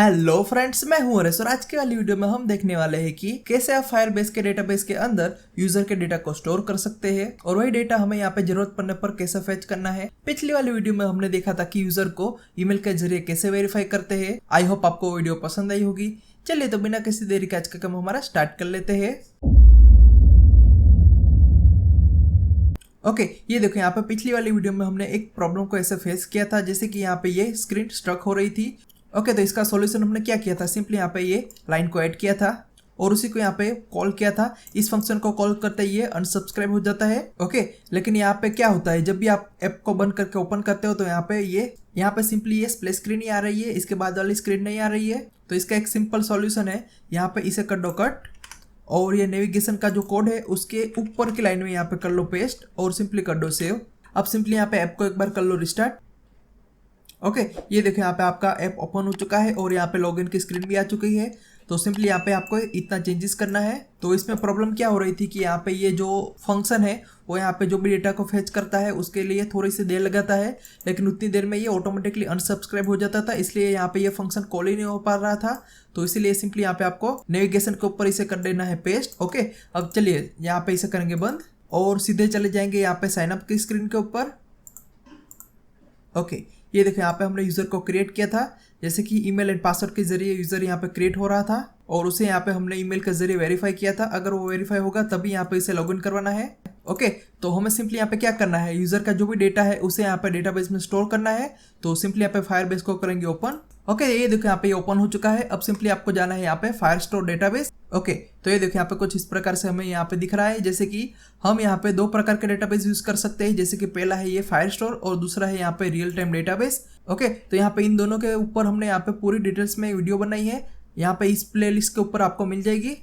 Hello friends, मैं हूं हरेश और आज के वाली वीडियो में हम देखने वाले हैं कि कैसे आप फायरबेस के डेटाबेस के अंदर यूजर के डेटा को स्टोर कर सकते हैं और वही डेटा हमें यहाँ पे जरूरत पड़ने पर कैसे फेच करना है। पिछली वाली वीडियो में हमने देखा था कि यूजर को ईमेल के जरिए कैसे वेरीफाई करते हैं। आई होप आपको वीडियो पसंद आई होगी। चलिए तो बिना किसी देरी के आज का काम हमारा स्टार्ट कर लेते हैं। ओके, ये देखो यहाँ पे पिछली वाली वीडियो में हमने एक प्रॉब्लम को ऐसे फेस किया था जैसे कि यहाँ पे ये स्क्रीन स्ट्रक हो रही थी। ओके, तो इसका सॉल्यूशन हमने क्या किया था, सिंपली यहाँ पे ये लाइन को ऐड किया था और उसी को यहाँ पे कॉल किया था। इस फंक्शन को कॉल करते ही ये अनसब्सक्राइब हो जाता है। ओके, लेकिन यहाँ पे क्या होता है, जब भी आप ऐप को बंद करके ओपन करते हो तो यहाँ पे सिंपली ये स्प्लिट स्क्रीन ही आ रही है, इसके बाद वाली स्क्रीन नहीं आ रही है। तो इसका एक सिंपल सॉल्यूशन है, यहाँ पे इसे कर दो कट और ये नेविगेशन का जो कोड है उसके ऊपर की लाइन में यहाँ पे कर लो पेस्ट और सिंपली कर दो सेव। अब सिंपली यहाँ पे ऐप को एक बार कर लो रिस्टार्ट। ओके, ये देखो यहाँ पे आपका ऐप ओपन हो चुका है और यहाँ पे लॉगिन की स्क्रीन भी आ चुकी है। तो सिंपली यहाँ पे आपको इतना चेंजेस करना है। तो इसमें प्रॉब्लम क्या हो रही थी कि यहाँ पे ये जो फंक्शन है वो यहाँ पे जो भी डेटा को फेच करता है उसके लिए थोड़ी सी देर लगाता है, लेकिन उतनी देर में ये ऑटोमेटिकली अनसब्सक्राइब हो जाता था, इसलिए यहाँ पे ये फंक्शन कॉल ही नहीं हो पा रहा था। तो इसीलिए सिंपली यहाँ पे आपको नेविगेशन के ऊपर इसे कर देना है पेस्ट। ओके, अब चलिए यहाँ पे इसे करेंगे बंद और सीधे चले जाएंगे यहाँ पे साइन अप की स्क्रीन के ऊपर। ओके, ये देखो यहाँ पे हमने यूजर को क्रिएट किया था, जैसे कि ईमेल एंड पासवर्ड के जरिए यूजर यहाँ पे क्रिएट हो रहा था और उसे यहाँ पे हमने ईमेल के जरिए वेरीफाई किया था। अगर वो वेरीफाई होगा तभी यहाँ पे इसे लॉगिन करवाना है। ओके, तो हमें सिंपली यहाँ पे क्या करना है, यूजर का जो भी डेटा है उसे यहाँ पे डेटाबेस में स्टोर करना है। तो सिंपली यहाँ पे फायरबेस को करेंगे ओपन। ओके, ये देखो यहाँ पे ये ओपन हो चुका है। अब सिंपली आपको जाना है यहाँ पे फायरस्टोर डेटाबेस। ओके, तो ये देखो यहाँ पे कुछ इस प्रकार से हमें यहाँ पे दिख रहा है, जैसे कि हम यहाँ पे दो प्रकार के डेटाबेस यूज कर सकते हैं, जैसे कि पहला है ये फायरस्टोर और दूसरा है यहाँ पे रियल टाइम डेटाबेस। ओके, तो यहाँ पे इन दोनों के ऊपर हमने यहाँ पे पूरी डिटेल्स में वीडियो बनाई है, यहाँ पे इस प्लेलिस्ट के ऊपर आपको मिल जाएगी,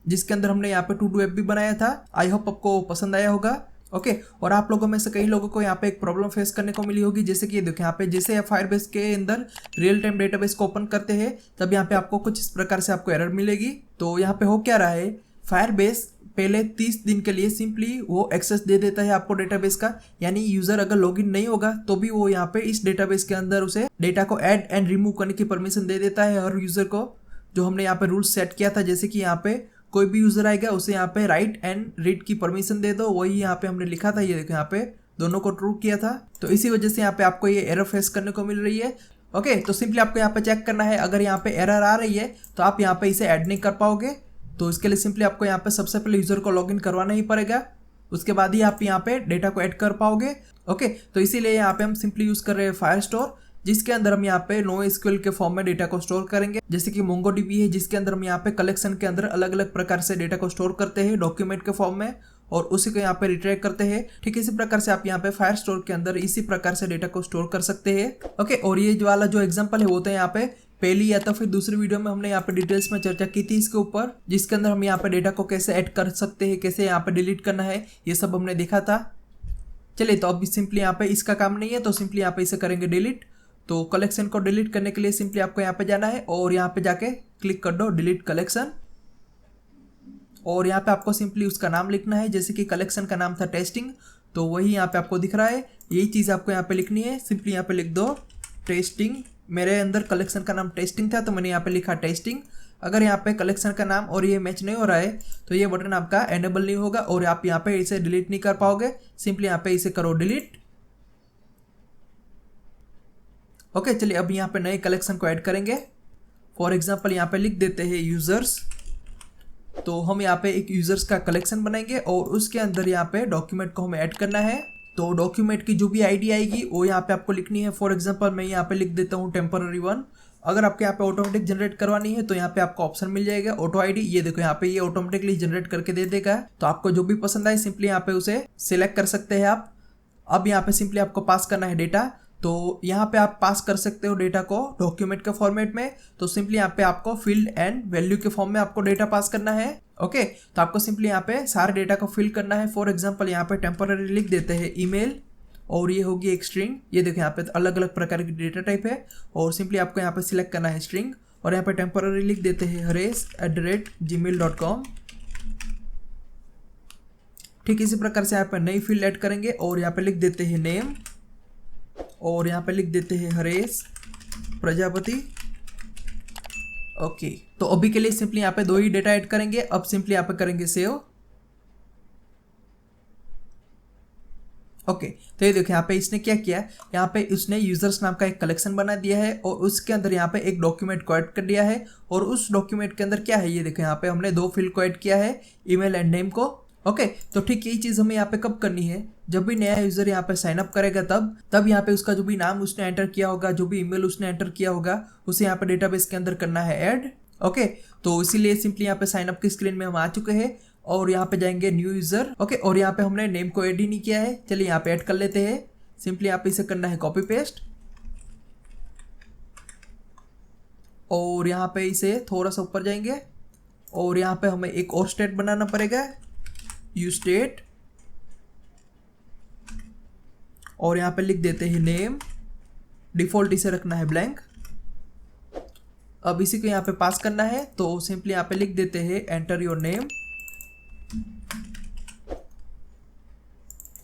जिसके अंदर हमने यहाँ पे टू डू ऐप भी बनाया था। आई होप आपको पसंद आया होगा। ओके, और आप लोगों में से कई लोगों को यहाँ पे एक प्रॉब्लम फेस करने को मिली होगी, जैसे कि ये देखो यहाँ पे जैसे आप फायरबेस के अंदर रियल टाइम डेटाबेस को ओपन करते हैं तब यहाँ पे आपको कुछ इस प्रकार से आपको एरर मिलेगी। तो यहाँ पे हो क्या रहा है, फायरबेस पहले 30 दिन के लिए सिंपली वो एक्सेस दे देता है आपको डेटाबेस का, यानी यूजर अगर लॉगिन नहीं होगा तो भी वो यहाँ पे इस डेटाबेस के अंदर उसे डेटा को ऐड एंड रिमूव करने की परमिशन दे देता है हर यूजर को, जो हमने यहाँ पे रूल्स सेट किया था। जैसे कि यहाँ पे कोई भी यूजर आएगा उसे यहाँ पे राइट एंड रीड की परमिशन दे दो, वही यहाँ पे हमने लिखा था। ये देखो यहाँ पे दोनों को ट्रू किया था, तो इसी वजह से यहाँ पे आपको ये एरर फेस करने को मिल रही है। ओके, तो सिंपली आपको यहाँ पे चेक करना है, अगर यहाँ पे एरर आ रही है तो आप यहाँ पे इसे ऐड नहीं कर पाओगे। तो इसके लिए सिंपली आपको यहाँ पे सबसे पहले यूजर को लॉगिन करवाना ही पड़ेगा, उसके बाद ही आप यहाँ पे डेटा को ऐड कर पाओगे। ओके, तो इसीलिए यहाँ पे हम सिंपली यूज कर रहे हैं फायरस्टोर, जिसके अंदर हम यहाँ पे NoSQL के फॉर्म में डेटा को स्टोर करेंगे, जैसे कि MongoDB है जिसके अंदर हम यहाँ पे कलेक्शन के अंदर अलग अलग प्रकार से डेटा को स्टोर करते हैं डॉक्यूमेंट के फॉर्म में और उसी को यहाँ पे रिट्रैक्ट करते हैं। ठीक इसी प्रकार से आप यहाँ पे फायरस्टोर के अंदर इसी प्रकार से डेटा को स्टोर कर सकते हैं। ओके, और ये वाला जो एग्जाम्पल है वो तो यहाँ पे पहली या तो फिर दूसरी वीडियो में हमने यहाँ पे डिटेल्स में चर्चा की थी इसके ऊपर, जिसके अंदर हम यहाँ पे डेटा को कैसे ऐड कर सकते हैं, कैसे यहाँ पे डिलीट करना है, ये सब हमने देखा था। चलिए, तो अब सिंपली यहाँ पे इसका काम नहीं है तो सिंपली यहाँ पे इसे करेंगे डिलीट। तो कलेक्शन को डिलीट करने के लिए सिंपली आपको यहाँ पे जाना है और यहाँ पे जाके क्लिक कर दो डिलीट कलेक्शन और यहाँ पे आपको सिंपली उसका नाम लिखना है, जैसे कि कलेक्शन का नाम था टेस्टिंग, तो वही यहाँ पे आपको दिख रहा है, यही चीज़ आपको यहाँ पे लिखनी है। सिंपली यहाँ पे लिख दो टेस्टिंग। मेरे अंदर कलेक्शन का नाम टेस्टिंग था तो मैंने यहाँ पे लिखा टेस्टिंग। अगर यहाँ पे कलेक्शन का नाम और ये मैच नहीं हो रहा है तो ये बटन आपका एनेबल नहीं होगा और आप यहाँ पे इसे डिलीट नहीं कर पाओगे। सिंपली यहाँ पे इसे करो डिलीट। ओके, चलिए अब यहाँ पे नए कलेक्शन को ऐड करेंगे। फॉर एग्जांपल यहाँ पे लिख देते हैं यूजर्स, तो हम यहाँ पे एक यूजर्स का कलेक्शन बनाएंगे और उसके अंदर यहाँ पे डॉक्यूमेंट को हमें ऐड करना है। तो डॉक्यूमेंट की जो भी आईडी आएगी वो यहाँ पे आपको लिखनी है। फॉर एग्जांपल मैं यहाँ पे लिख देता हूँ टेम्पररी 1। अगर आपके यहाँ पे ऑटोमेटिक जनरेट करवानी है तो यहाँ पे आपको ऑप्शन मिल जाएगा ऑटो आईडी। ये देखो यहाँ पे ये ऑटोमेटिकली जनरेट करके दे देगा, तो आपको जो भी पसंद आए सिंपली यहाँ पे उसे सिलेक्ट कर सकते हैं आप। अब यहाँ पे सिंपली आपको पास करना है डेटा, तो यहाँ पे आप पास कर सकते हो डेटा को डॉक्यूमेंट के फॉर्मेट में। तो सिंपली यहाँ पे आपको फील्ड एंड वैल्यू के फॉर्म में आपको डेटा पास करना है। ओके, तो आपको सिंपली यहाँ पे सारे डेटा को फिल करना है। फॉर एग्जांपल यहाँ पे टेम्पररी लिख देते हैं ईमेल और ये होगी एक स्ट्रिंग। ये देखो यहाँ पे अलग अलग प्रकार की डेटा टाइप है और सिंपली आपको यहाँ पे सिलेक्ट करना है स्ट्रिंग और यहाँ पे टेम्पररी लिख देते हैं haresh@gmail.com। ठीक इसी प्रकार से यहाँ पे नई फील्ड ऐड करेंगे और यहाँ पे लिख देते हैं नेम और यहाँ पे लिख देते हैं हरेश प्रजापति ओके, तो अभी के लिए सिंपली यहाँ पे 2 ही डेटा ऐड करेंगे। अब सिंपली यहाँ पे करेंगे सेव। ओके, तो ये देखो यहाँ पे इसने क्या किया, यहाँ पे उसने यूजर्स नाम का एक कलेक्शन बना दिया है और उसके अंदर यहाँ पे एक डॉक्यूमेंट को ऐड कर दिया है। और उस डॉक्यूमेंट के अंदर क्या है, ये देखो यहाँ पे हमने 2 फील्ड को ऐड किया है, ईमेल एंड नेम को। ओके, तो ठीक यही चीज़ हमें यहाँ पे कब करनी है, जब भी नया यूजर यहाँ पे साइन अप करेगा तब यहाँ पे उसका जो भी नाम उसने एंटर किया होगा, जो भी ईमेल उसने एंटर किया होगा, उसे यहाँ पे डेटाबेस के अंदर करना है ऐड। ओके, तो इसीलिए सिंपली यहाँ पे साइन अप की स्क्रीन में हम आ चुके हैं और यहाँ पे जाएंगे न्यू यूजर। ओके, और यहाँ पे हमने नेम को ऐड ही नहीं किया है, चलिए यहाँ पे ऐड कर लेते हैं। सिंपली यहाँ पे इसे करना है कॉपी पेस्ट और यहाँ पे इसे थोड़ा सा ऊपर जाएंगे और यहाँ पे हमें एक और स्टेट बनाना पड़ेगा, यू स्टेट, और यहाँ पे लिख देते हैं नेम, डिफॉल्ट इसे रखना है ब्लैंक। अब इसी को यहाँ पे पास करना है, तो सिंपली यहाँ पे लिख देते हैं एंटर योर नेम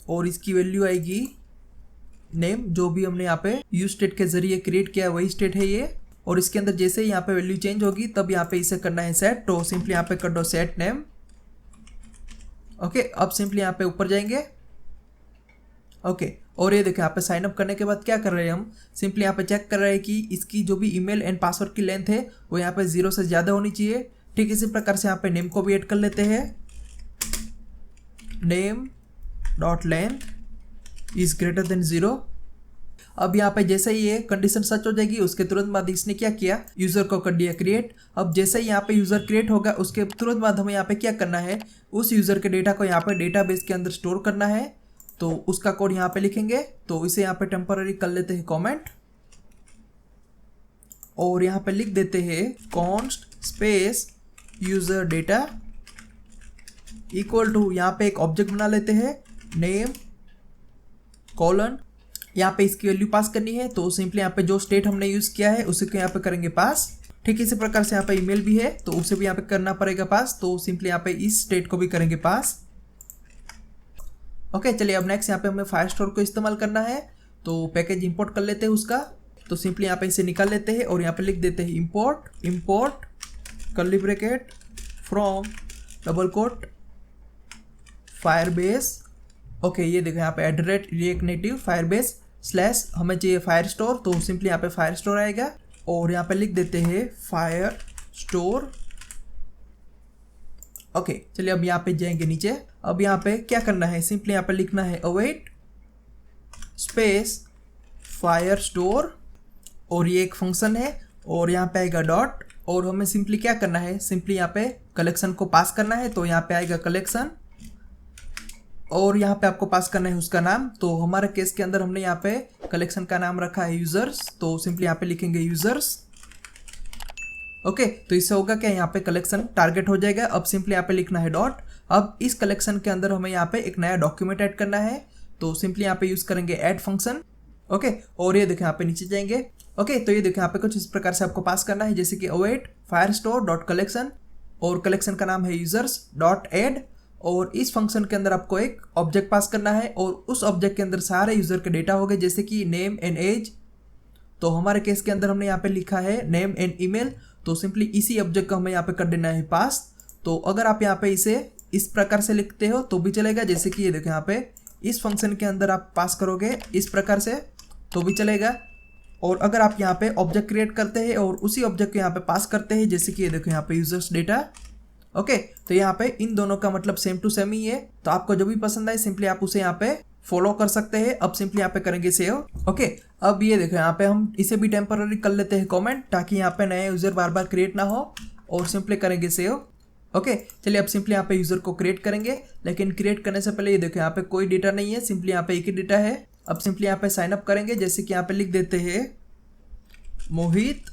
और इसकी वैल्यू आएगी नेम, जो भी हमने यहाँ पे यूज स्टेट के जरिए क्रिएट किया है वही स्टेट है ये। और इसके अंदर जैसे ही यहाँ पे वैल्यू चेंज होगी तब यहाँ पे इसे करना है सेट, तो सिंपली यहाँ पे कर दो सेट नेम। ओके, अब सिंपली यहाँ पे ऊपर जाएंगे। ओके, और ये देखो यहाँ पे साइन अप करने के बाद क्या कर रहे हैं हम, सिंपली यहाँ पे चेक कर रहे हैं कि इसकी जो भी ईमेल एंड पासवर्ड की लेंथ है वो यहाँ पे 0 से ज़्यादा होनी चाहिए। ठीक इसी प्रकार से यहाँ पे नेम को भी ऐड कर लेते हैं, name dot length is greater than 0। अब यहाँ पे जैसे ही ये कंडीशन सच हो जाएगी उसके तुरंत बाद इसने क्या किया, यूजर को कर दिया क्रिएट। अब जैसे ही यहाँ पे यूजर क्रिएट होगा उसके तुरंत बाद हमें यहाँ पे क्या करना है, उस यूजर के डेटा को यहाँ पे डेटाबेस के अंदर स्टोर करना है। तो उसका कोड यहाँ पे लिखेंगे, तो इसे यहाँ पे टेम्पररी कर लेते हैं कमेंट और यहाँ पे लिख देते हैं const space user data equal to, यहाँ पे एक ऑब्जेक्ट बना लेते हैं नेम कॉलन, यहाँ पे इसकी वैल्यू पास करनी है। तो सिंपली यहाँ पे जो स्टेट हमने यूज किया है उसी को यहाँ पे करेंगे पास। ठीक इसी प्रकार से यहाँ पे ईमेल भी है तो उसे भी यहाँ पे करना पड़ेगा पास, तो सिंपली यहाँ पे इस स्टेट को भी करेंगे पास। ओके, चलिए अब नेक्स्ट यहाँ पे हमें फायरस्टोर को इस्तेमाल करना है, तो पैकेज इंपोर्ट कर लेते हैं उसका। तो सिंपली यहाँ पे इसे निकाल लेते हैं और यहाँ पे लिख देते हैं import curly bracket from double quote Firebase. Okay, ये देखो यहाँ पे @react native फायरबेस स्लैश हमें चाहिए फायर स्टोर, तो सिंपली यहाँ पे फायर स्टोर आएगा और यहाँ पे लिख देते हैं फायर स्टोर। ओके, चलिए अब यहाँ पे जाएंगे नीचे। अब यहाँ पे क्या करना है, सिंपली यहाँ पे लिखना है अवेट स्पेस फायर स्टोर और ये एक फंक्शन है और यहाँ पे आएगा डॉट और हमें सिंपली क्या करना है, सिंपली यहाँ पे कलेक्शन को पास करना है। तो यहाँ पे आएगा कलेक्शन और यहाँ पे आपको पास करना है उसका नाम। तो हमारे केस के अंदर हमने यहाँ पे कलेक्शन का नाम रखा है यूजर्स, तो सिंपली यहाँ पे लिखेंगे यूजर्स। ओके, तो इससे होगा क्या, यहाँ पे कलेक्शन टारगेट हो जाएगा। अब सिंपली यहाँ पे लिखना है डॉट। अब इस कलेक्शन के अंदर हमें यहाँ पे एक नया डॉक्यूमेंट ऐड करना है, तो सिंपली यहाँ पे यूज करेंगे ऐड फंक्शन। ओके, और ये देखो यहाँ पे नीचे जाएंगे। ओके, तो ये देखो यहाँ पे कुछ इस प्रकार से आपको पास करना है, जैसे कि await fire store dot collection और कलेक्शन का नाम है यूजर्स डॉट एड और इस फंक्शन के अंदर आपको एक ऑब्जेक्ट पास करना है और उस ऑब्जेक्ट के अंदर सारे यूजर के डेटा हो गए, जैसे कि नेम एंड एज। तो हमारे केस के अंदर हमने यहाँ पे लिखा है नेम एंड ईमेल, तो सिंपली इसी ऑब्जेक्ट को हमें यहाँ पे कर देना है पास। तो अगर आप यहाँ पे इसे इस प्रकार से लिखते हो तो भी चलेगा, जैसे कि ये देखो यहाँ पे इस फंक्शन के अंदर आप पास करोगे इस प्रकार से तो भी चलेगा। और अगर आप यहाँ पे ऑब्जेक्ट क्रिएट करते हैं और उसी ऑब्जेक्ट को यहाँ पे पास करते हैं, जैसे कि ये देखो यहाँ पे यूजर्स डेटा। ओके, तो यहाँ पे इन दोनों का मतलब सेम टू सेम ही है, तो आपको जो भी पसंद आए सिंपली आप उसे यहाँ पे फॉलो कर सकते हैं। अब सिंपली यहाँ पे करेंगे सेव। ओके, अब ये देखो यहाँ पे हम इसे भी टेम्पररी कर लेते हैं कमेंट, ताकि यहाँ पे नया यूजर बार बार क्रिएट ना हो और सिंपली करेंगे सेव। ओके, चलिए अब सिंपली यहाँ पे यूजर को क्रिएट करेंगे, लेकिन क्रिएट करने से पहले ये देखो यहाँ पे कोई डेटा नहीं है, सिंपली यहाँ पे एक ही डेटा है। अब सिंपली यहाँ पे साइन अप करेंगे, जैसे कि यहाँ पे लिख देते हैं मोहित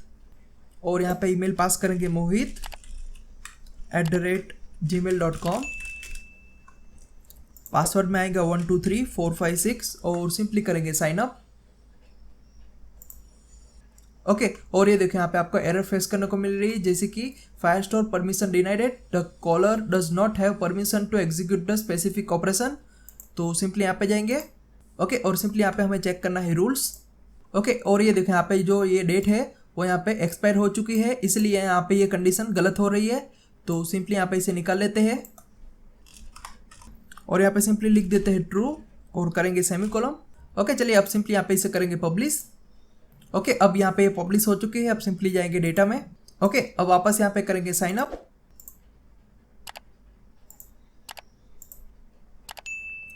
और यहाँ पे ईमेल पास करेंगे mohit@gmail.com। पासवर्ड में आएगा 123456 और सिंपली करेंगे साइन अप। ओके, और ये देखो यहाँ पे आपको एरर फेस करने को मिल रही है, जैसे कि Firestore permission denied, the caller does not have permission to execute the specific operation. तो सिंपली यहाँ पे जाएंगे। ओके, और सिंपली यहाँ पे हमें चेक करना है रूल्स। ओके, और ये देखो यहाँ पे जो ये डेट है वो यहाँ पे एक्सपायर हो चुकी है, इसलिए यहाँ पे ये कंडीशन गलत हो रही है। तो सिंपली यहाँ पे इसे निकाल लेते हैं और यहाँ पे सिंपली लिख देते हैं ट्रू और करेंगे सेमीकोलन। ओके, चलिए अब सिंपली यहाँ पे इसे करेंगे पब्लिश। ओके, अब यहाँ पे पब्लिश हो चुकी है। अब सिंपली जाएंगे डेटा में। ओके, अब वापस यहाँ पे करेंगे साइन अप।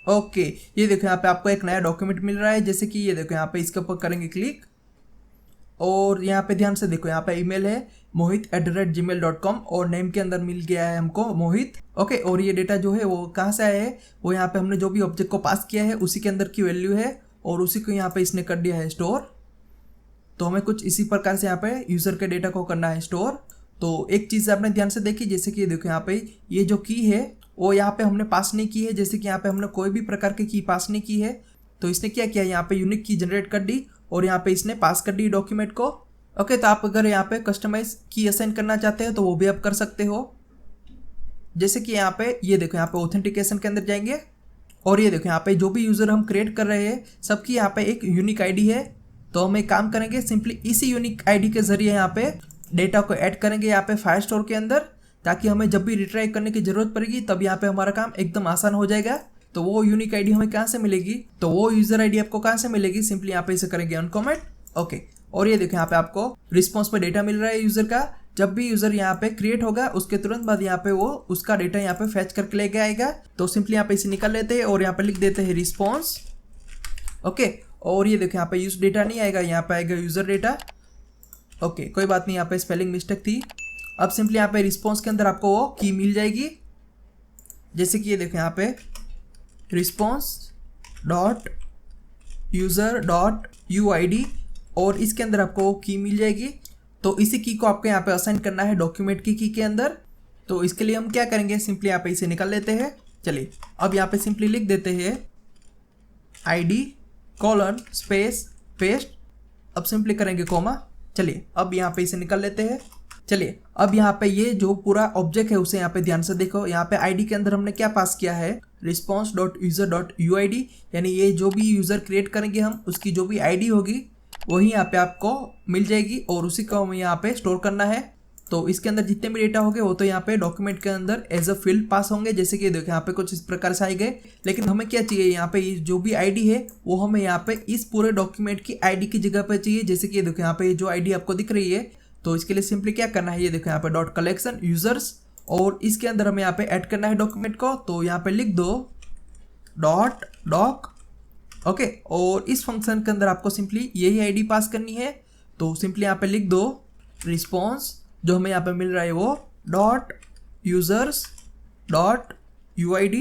ओके, ये देखो यहाँ पे आपको एक नया डॉक्यूमेंट मिल रहा है, जैसे कि ये देखो यहाँ पे इसके ऊपर करेंगे क्लिक और यहाँ पे ध्यान से देखो यहाँ पे ईमेल है mohit@gmail.com और नेम के अंदर मिल गया है हमको मोहित। ओके, और ये डेटा जो है वो कहाँ से आया है, वो यहाँ पे हमने जो भी ऑब्जेक्ट को पास किया है उसी के अंदर की वैल्यू है और उसी को यहाँ पे इसने कर दिया है स्टोर। तो हमें कुछ इसी प्रकार से यहाँ पे यूजर के डेटा को करना है स्टोर। तो एक चीज़ आपने ध्यान से देखी, जैसे कि देखो यहाँ पे ये जो की है वो यहाँ पे हमने पास नहीं की है, जैसे कि यहाँ पे हमने कोई भी प्रकार की पास नहीं की है। तो इसने क्या किया, यहाँ पे यूनिक की जनरेट कर दी और यहाँ पे इसने पास कर दी डॉक्यूमेंट को। ओके, तो आप अगर यहाँ पे कस्टमाइज की असाइन करना चाहते हैं तो वो भी आप कर सकते हो। जैसे कि यहाँ पे ये देखो यहाँ पे ऑथेंटिकेशन के अंदर जाएंगे और ये देखो यहाँ पे जो भी यूज़र हम क्रिएट कर रहे हैं सबकी यहाँ पे एक यूनिक आईडी है। तो हम एक काम करेंगे, सिंपली इसी यूनिक आईडी के जरिए यहाँ पे डेटा को ऐड करेंगे यहाँ पे फायरस्टोर के अंदर, ताकि हमें जब भी रिट्राई करने की जरूरत पड़ेगी तब यहाँ पे हमारा काम एकदम आसान हो जाएगा। तो वो यूनिक आईडी हमें कहाँ से मिलेगी, तो वो यूजर आईडी आपको कहाँ से मिलेगी, सिंपली यहाँ पे इसे करेंगे अनकमेंट। ओके, और ये देखो यहाँ पे आपको रिस्पॉन्स पे डेटा मिल रहा है यूजर का। जब भी यूजर यहाँ पे क्रिएट होगा उसके तुरंत बाद यहाँ पे वो उसका डेटा यहाँ पे फैच करके लेके आएगा। तो सिंपली यहाँ पे इसे निकाल लेते हैं और यहाँ पे लिख देते हैं रिस्पॉन्स। ओके, और ये देखो यहाँ पे यूज डेटा नहीं आएगा, यहाँ पे आएगा यूजर डेटा। ओके, कोई बात नहीं, यहाँ पे स्पेलिंग मिस्टेक थी। अब सिंपली यहाँ पे रिस्पॉन्स के अंदर आपको वो की मिल जाएगी, जैसे कि ये देखो यहाँ पे response.user.uid और इसके अंदर आपको वो की मिल जाएगी। तो इसी की को आपको यहाँ पे असाइन करना है डॉक्यूमेंट की के अंदर। तो इसके लिए हम क्या करेंगे, सिंपली यहाँ पे इसे निकाल लेते हैं। चलिए अब यहाँ पे सिंपली लिख देते हैं ID:/ पेस्ट। अब सिंपली करेंगे कोमा। चलिए अब यहाँ पे इसे निकाल लेते हैं। चलिए अब यहाँ पे ये जो पूरा ऑब्जेक्ट है उसे यहाँ पे ध्यान से देखो। यहाँ पे आईडी के अंदर हमने क्या पास किया है, response.user.uid, यानी ये जो भी यूज़र क्रिएट करेंगे हम उसकी जो भी आईडी होगी वही यहाँ पे आपको मिल जाएगी और उसी को हमें यहाँ पे स्टोर करना है। तो इसके अंदर जितने भी डेटा होंगे वो तो यहाँ पे डॉक्यूमेंट के अंदर एज अ फील्ड पास होंगे, जैसे कि देखो यहाँ पे कुछ इस प्रकार से आए गए। लेकिन हमें क्या चाहिए, यहाँ पे जो भी आईडी है वो हमें यहाँ पे इस पूरे डॉक्यूमेंट की आईडी की जगह पे चाहिए। जैसे कि देखो यहाँ पे जो आईडी आपको दिख रही है, तो इसके लिए सिंपली क्या करना है, ये देखो यहाँ पे .collection users और इसके अंदर हमें यहाँ पे ऐड करना है डॉक्यूमेंट को। तो यहाँ पे लिख दो .doc। ओके, और इस फंक्शन के अंदर आपको सिंपली यही आईडी पास करनी है। तो सिंपली यहाँ पे लिख दो रिस्पॉन्स, जो हमें यहाँ पे मिल रहा है वो .users.uid।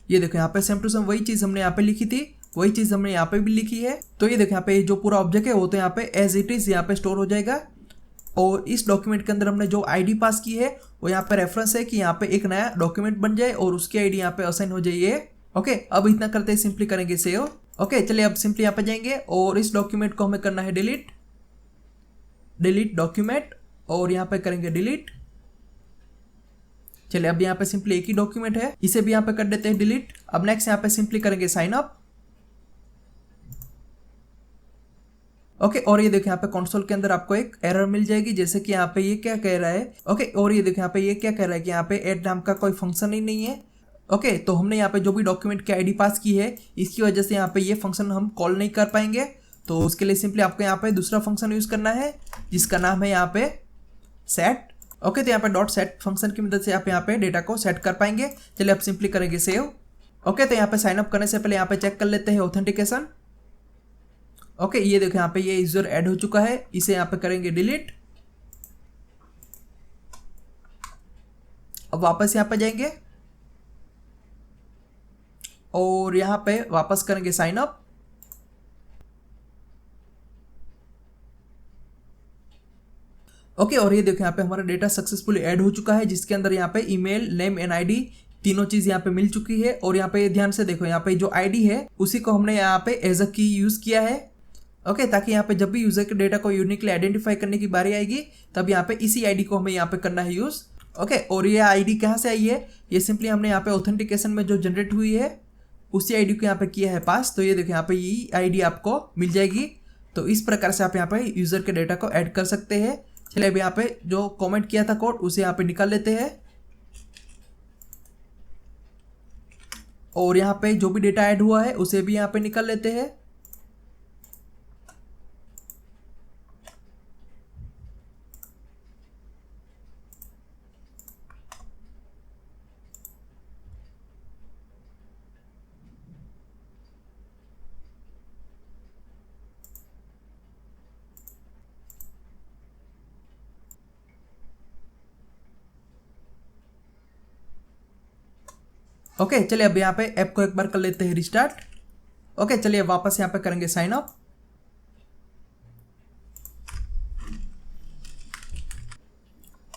ये देखो यहाँ पे सेम टू सेम वही चीज़ हमने यहाँ पे लिखी थी, वही चीज़ हमने यहाँ पे भी लिखी है। तो ये देखो यहाँ पे जो पूरा ऑब्जेक्ट है वो तो यहाँ पे एज इट इज़ यहाँ पे स्टोर हो जाएगा। और इस डॉक्यूमेंट के अंदर हमने जो आईडी पास की है वो यहाँ पे रेफरेंस है कि यहाँ पे एक नया डॉक्यूमेंट बन जाए और उसकी आईडी यहाँ पे असाइन हो जाइए। ओके, अब इतना करते हैं, सिंपली करेंगे सेव। ओके, चलिए अब सिंपली यहाँ पे जाएंगे और इस डॉक्यूमेंट को हमें करना है डिलीट डॉक्यूमेंट और यहाँ पे करेंगे डिलीट। चलिए अब यहाँ पे सिंपली एक ही डॉक्यूमेंट है, इसे भी यहाँ पे कर देते हैं डिलीट। अब नेक्स्ट यहाँ पे सिंपली करेंगे साइन अप। ओके, और ये देखो यहाँ पे कंसोल के अंदर आपको एक एरर मिल जाएगी, जैसे कि यहाँ पे ये क्या कह रहा है। ओके, और ये देखो यहाँ पे ये क्या कह रहा है कि यहाँ पे ऐड नाम का कोई फंक्शन ही नहीं है। ओके, तो हमने यहाँ पे जो भी डॉक्यूमेंट की आईडी पास की है इसकी वजह से यहाँ पे ये फंक्शन हम कॉल नहीं कर पाएंगे। तो उसके लिए सिंपली आपको यहाँ पे दूसरा फंक्शन यूज करना है जिसका नाम है यहाँ पे सेट। ओके, तो यहाँ पे .set फंक्शन की मदद से आप यहाँ पे डेटा को सेट कर पाएंगे। चलिए अब सिंपली करेंगे सेव। ओके, तो यहाँ पे साइन अप करने से पहले यहाँ पे चेक कर लेते हैं ऑथेंटिकेशन। ओके, ये देखो यहाँ पे ये यूजर ऐड हो चुका है, इसे यहाँ पे करेंगे डिलीट। अब वापस यहाँ पे जाएंगे और यहाँ पे वापस करेंगे साइन अप। ओके, और ये देखो यहाँ पे हमारा डेटा सक्सेसफुली ऐड हो चुका है, जिसके अंदर यहाँ पे ईमेल, नेम एंड आईडी तीनों चीज यहाँ पे मिल चुकी है। और यहाँ पे ध्यान से देखो, यहाँ पे जो आईडी है उसी को हमने यहाँ पे एज अ की यूज किया है। ओके, ताकि यहाँ पे जब भी यूजर के डेटा को यूनिकली आइडेंटिफाई करने की बारी आएगी तब यहाँ पे इसी आईडी को हमें यहाँ पे करना है यूज। ओके, और ये आईडी कहाँ से आई है, ये सिंपली हमने यहाँ पे ऑथेंटिकेशन में जो जनरेट हुई है उसी आईडी को यहाँ पे किया है पास। तो ये देखो यहाँ पे ये आईडी आपको मिल जाएगी। तो इस प्रकार से आप यहाँ पे यूज़र के डेटा को ऐड कर सकते हैं। चलिए अभी यहाँ पे जो कमेंट किया था कोड उसे यहाँ पे निकाल लेते हैं और यहाँ पे जो भी डेटा ऐड हुआ है उसे भी यहाँ पे निकाल लेते हैं। ओके चलिए अब यहाँ पे ऐप को एक बार कर लेते हैं रिस्टार्ट। ओके चलिए वापस यहाँ पे करेंगे साइन अप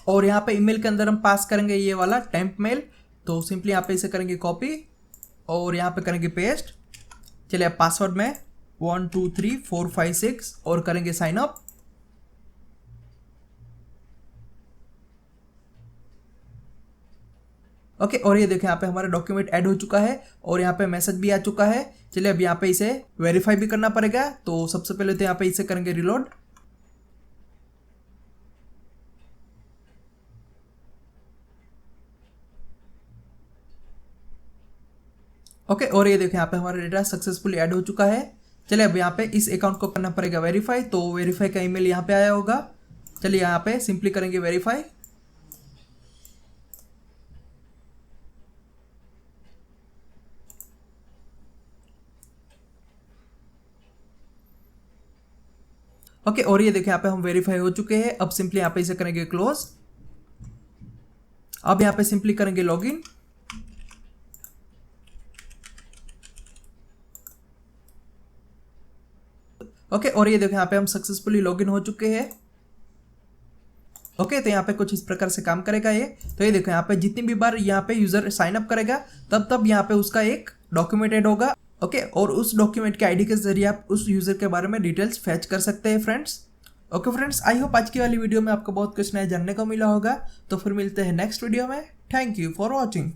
और यहाँ पे ईमेल के अंदर हम पास करेंगे ये वाला टेम्प मेल। तो सिंपली यहाँ पे इसे करेंगे कॉपी और यहाँ पे करेंगे पेस्ट। चलिए अब पासवर्ड में 1 2 3 4 5 6 और करेंगे साइन अप। ओके और ये देखिए यहाँ पे हमारा डॉक्यूमेंट ऐड हो चुका है और यहाँ पे मैसेज भी आ चुका है। चलिए अब यहाँ पे इसे वेरीफाई भी करना पड़ेगा। तो सबसे पहले तो यहाँ पे इसे करेंगे रिलोड। ओके और ये देखिए यहाँ पे हमारा डेटा सक्सेसफुली ऐड हो चुका है। चलिए अब यहाँ पे इस अकाउंट को करना पड़ेगा वेरीफाई। तो वेरीफाई का ईमेल यहाँ पे आया होगा। चलिए यहाँ पे सिंपली करेंगे वेरीफाई। ओके और ये देखिए यहाँ पे हम वेरीफाई हो चुके हैं। अब सिंपली यहाँ पे इसे करेंगे क्लोज। अब यहाँ पे सिंपली करेंगे लॉगिन। ओके और ये देखिए यहाँ पे हम सक्सेसफुली लॉगिन हो चुके हैं। ओके तो यहाँ पे कुछ इस प्रकार से काम करेगा ये। तो ये देखो यहाँ पे जितनी भी बार यहाँ पे यूजर साइन अप करेगा तब यहाँ पे उसका एक डॉक्यूमेंट ऐड होगा। ओके और उस डॉक्यूमेंट के आईडी के जरिए आप उस यूजर के बारे में डिटेल्स फैच कर सकते हैं friends. Okay friends, I hope आज की वाली वीडियो में आपको बहुत कुछ नया जानने को मिला होगा। तो फिर मिलते हैं नेक्स्ट वीडियो में। Thank you for watching.